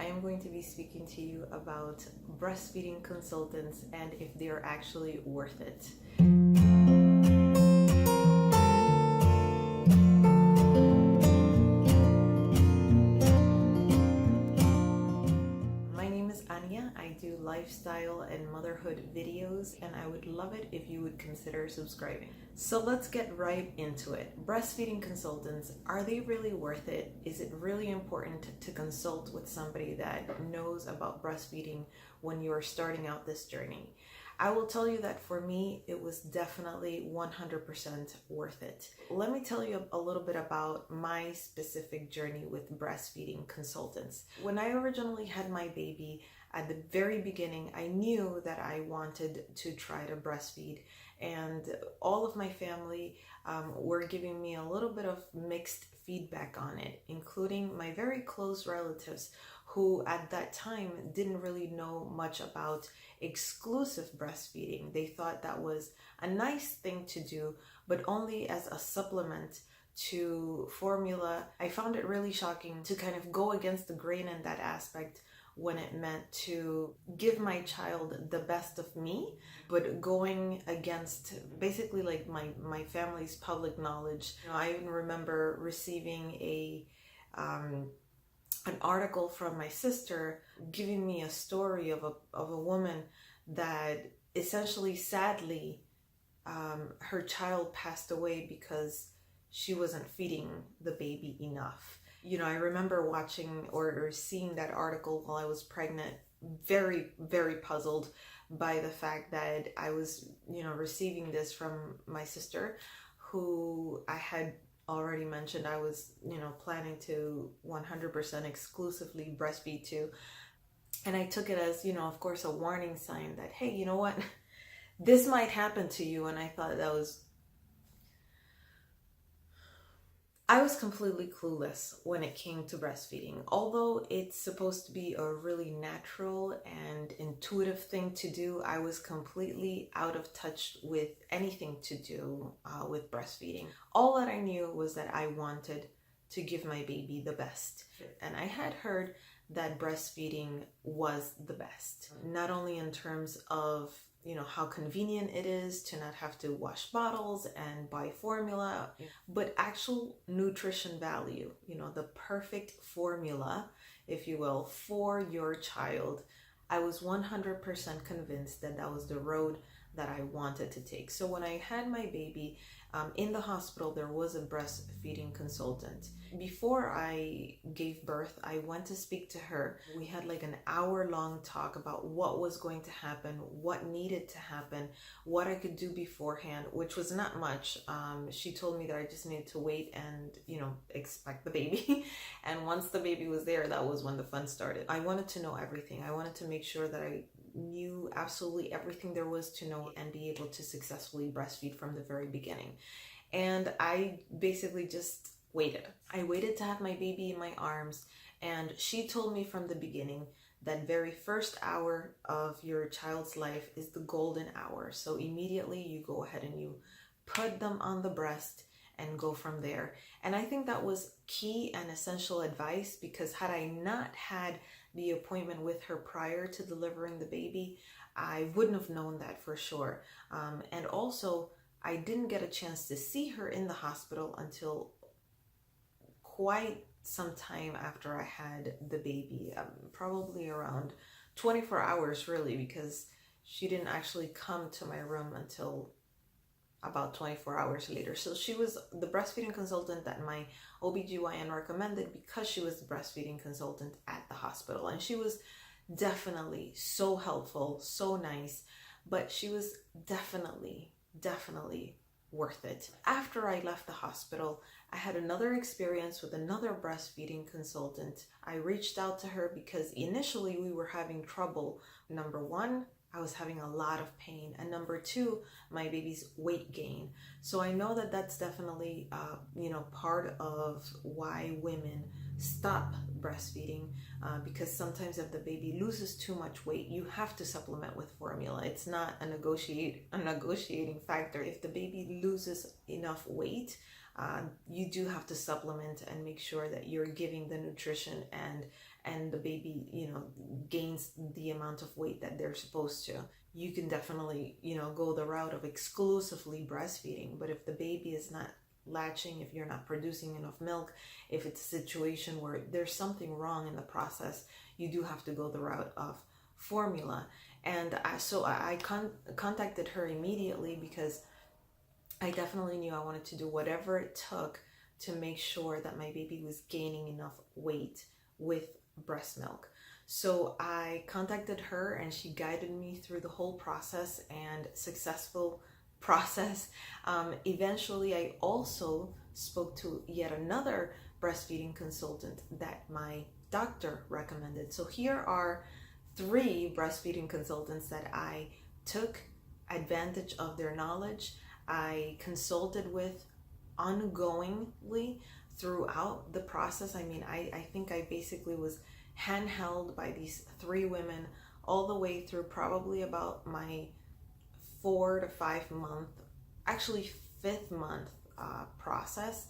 I am going to be speaking to you about breastfeeding consultants and if they are actually worth it. My name is Anya. I do lifestyle and motherhood videos, and I would love it if you would consider subscribing. So let's get right into it. Breastfeeding consultants, are they really worth it? Is it really important to consult with somebody that knows about breastfeeding when you are starting out this journey? I will tell you that for me, it was definitely 100% worth it. Let me tell you a little bit about my specific journey with breastfeeding consultants. When I originally had my baby, at the very beginning, I knew that I wanted to try to breastfeed, and all of my family were giving me a little bit of mixed feedback on it, including my very close relatives who at that time didn't really know much about exclusive breastfeeding. They thought that was a nice thing to do, but only as a supplement to formula. I found it really shocking to kind of go against the grain in that aspect when it meant to give my child the best of me, but going against basically like my family's public knowledge. I even remember receiving an article from my sister giving me a story of a woman that essentially, sadly, her child passed away because she wasn't feeding the baby enough. I remember watching or seeing that article while I was pregnant, very, very puzzled by the fact that I was, receiving this from my sister, who I had already mentioned I was, planning to 100% exclusively breastfeed to. And I took it as, of course, a warning sign that, hey, you know what? This might happen to you. And I thought I was completely clueless when it came to breastfeeding. Although it's supposed to be a really natural and intuitive thing to do, I was completely out of touch with anything to do with breastfeeding. All that I knew was that I wanted to give my baby the best. And I had heard that breastfeeding was the best, not only in terms of how convenient it is to not have to wash bottles and buy formula, but actual nutrition value, the perfect formula, if you will, for your child. I was 100% convinced that that was the road that I wanted to take. So when I had my baby in the hospital, there was a breastfeeding consultant. Before I gave birth, I went to speak to her. We had like an hour-long talk about what was going to happen, what needed to happen, what I could do beforehand, which was not much. She told me that I just needed to wait and, expect the baby. And once the baby was there, that was when the fun started. I wanted to know everything. I wanted to make sure that I knew absolutely everything there was to know and be able to successfully breastfeed from the very beginning. And I basically just waited. I waited to have my baby in my arms, and she told me from the beginning that very first hour of your child's life is the golden hour. So immediately you go ahead and you put them on the breast and go from there. And I think that was key and essential advice, because had I not had the appointment with her prior to delivering the baby, I wouldn't have known that for sure. And also, I didn't get a chance to see her in the hospital until quite some time after I had the baby, probably around 24 hours really, because she didn't actually come to my room until about 24 hours later. So she was the breastfeeding consultant that my OBGYN recommended, because she was the breastfeeding consultant at the hospital. And she was definitely so helpful, so nice, but she was definitely worth it. After I left the hospital, I had another experience with another breastfeeding consultant. I reached out to her because initially we were having trouble. Number one, I was having a lot of pain, and number two, my baby's weight gain. So I know that that's definitely, part of why women stop breastfeeding, because sometimes if the baby loses too much weight, you have to supplement with formula. It's not a negotiating factor. If the baby loses enough weight, you do have to supplement and make sure that you're giving the nutrition and the baby, gains the amount of weight that they're supposed to, you can definitely, go the route of exclusively breastfeeding. But if the baby is not latching, if you're not producing enough milk, if it's a situation where there's something wrong in the process, you do have to go the route of formula. And I contacted her immediately because I definitely knew I wanted to do whatever it took to make sure that my baby was gaining enough weight with breast milk. So I contacted her and she guided me through the whole process and successful process. Eventually, I also spoke to yet another breastfeeding consultant that my doctor recommended. So here are 3 breastfeeding consultants that I took advantage of their knowledge. I consulted with ongoingly throughout the process. I mean, I think I basically was handheld by these 3 women all the way through probably about my 4 to 5 month, actually 5th month process.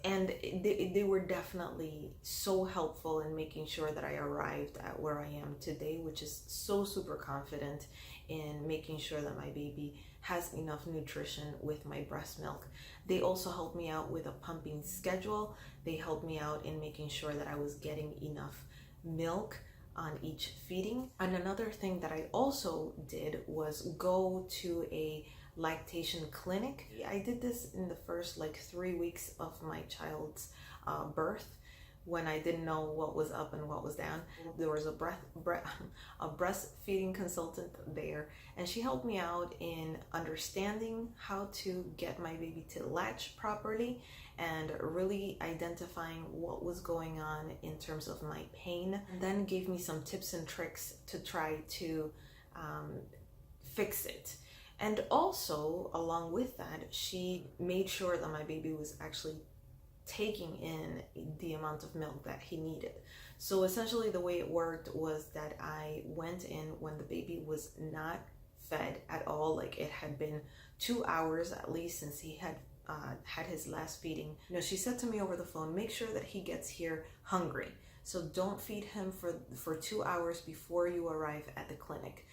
And they were definitely so helpful in making sure that I arrived at where I am today, which is so super confident in making sure that my baby has enough nutrition with my breast milk. They also helped me out with a pumping schedule. They helped me out in making sure that I was getting enough milk on each feeding. And another thing that I also did was go to a lactation clinic. I did this in the first 3 weeks of my child's birth, when I didn't know what was up and what was down. There was a breastfeeding consultant there, and she helped me out in understanding how to get my baby to latch properly and really identifying what was going on in terms of my pain, and then gave me some tips and tricks to try to fix it. And also, along with that, she made sure that my baby was actually taking in the amount of milk that he needed. So essentially the way it worked was that I went in when the baby was not fed at all. Like, it had been 2 hours at least since he had had his last feeding. She said to me over the phone, make sure that he gets here hungry. So don't feed him for 2 hours before you arrive at the clinic.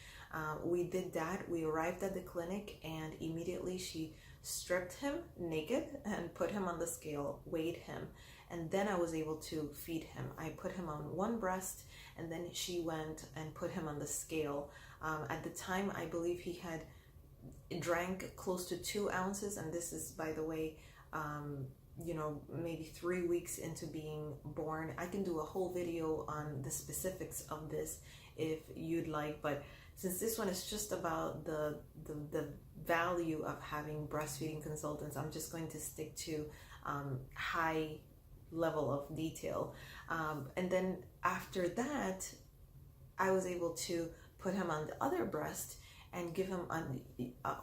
We did that. We arrived at the clinic and immediately she stripped him naked and put him on the scale, weighed him, and then I was able to feed him. I put him on one breast and then she went and put him on the scale. At the time, I believe he had drank close to 2 ounces, and this is, by the way, maybe 3 weeks into being born. I can do a whole video on the specifics of this if you'd like, but since this one is just about the value of having breastfeeding consultants, I'm just going to stick to high level of detail. And then after that, I was able to put him on the other breast and give him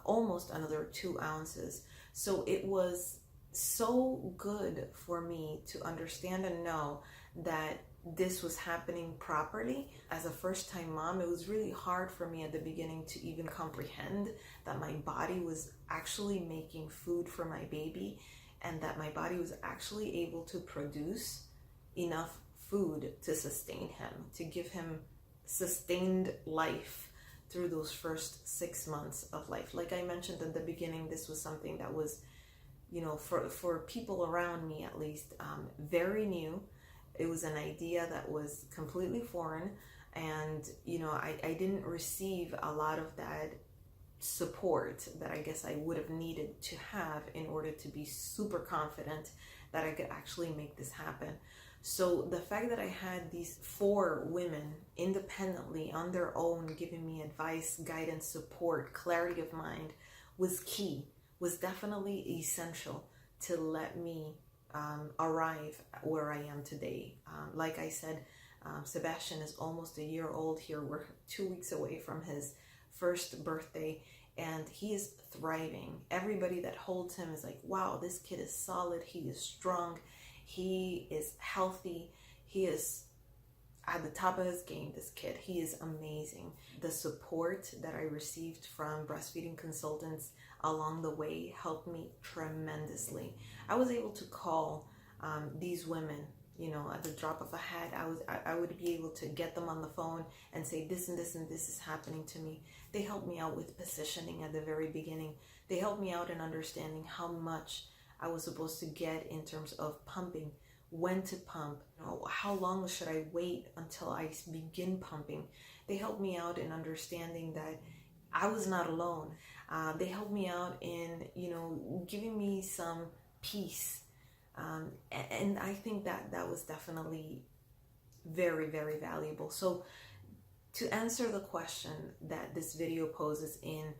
almost another 2 ounces. So it was so good for me to understand and know that this was happening properly. As a first-time mom, it was really hard for me at the beginning to even comprehend that my body was actually making food for my baby and that my body was actually able to produce enough food to sustain him, to give him sustained life through those first 6 months of life. Like I mentioned at the beginning, this was something that was, for people around me at least, very new. It was an idea that was completely foreign, and I didn't receive a lot of that support that I guess I would have needed to have in order to be super confident that I could actually make this happen. So the fact that I had these 4 women independently on their own giving me advice, guidance, support, clarity of mind was key, was definitely essential to let me arrive where I am today. Like I said, Sebastian is almost a year old here. We're 2 weeks away from his first birthday, and he is thriving. Everybody that holds him is like, wow, this kid is solid. He is strong. He is healthy. He is at the top of his game, this kid. He is amazing. The support that I received from breastfeeding consultants along the way helped me tremendously. I was able to call these women at the drop of a hat, I would be able to get them on the phone and say this and this and this is happening to me. They helped me out with positioning at the very beginning. They helped me out in understanding how much I was supposed to get in terms of pumping, when to pump, how long should I wait until I begin pumping. They helped me out in understanding that I was not alone. They helped me out in, giving me some peace. And I think that was definitely very, very valuable. So to answer the question that this video poses in,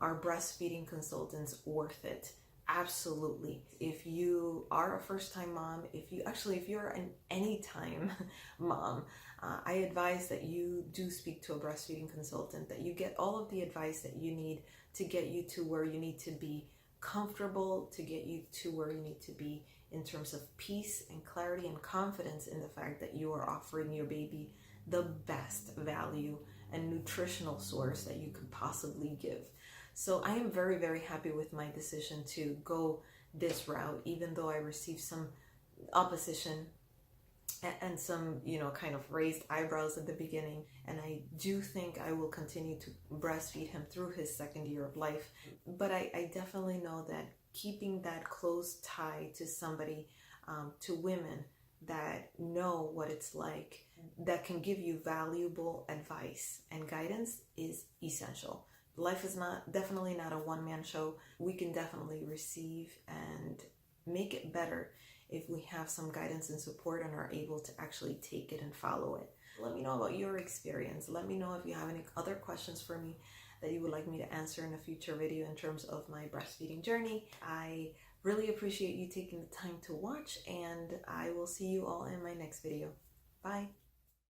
are breastfeeding consultants worth it? Absolutely. If you are a first-time mom, if you're an anytime mom, I advise that you do speak to a breastfeeding consultant, that you get all of the advice that you need to get you to where you need to be comfortable, to get you to where you need to be in terms of peace and clarity and confidence in the fact that you are offering your baby the best value and nutritional source that you could possibly give. So I am very, very happy with my decision to go this route, even though I received some opposition and some, kind of raised eyebrows at the beginning. And I do think I will continue to breastfeed him through his second year of life. But I definitely know that keeping that close tie to somebody, to women that know what it's like, that can give you valuable advice and guidance, is essential. Life is definitely not a one-man show. We can definitely receive and make it better if we have some guidance and support and are able to actually take it and follow it. Let me know about your experience. Let me know if you have any other questions for me that you would like me to answer in a future video in terms of my breastfeeding journey. I really appreciate you taking the time to watch, and I will see you all in my next video. Bye.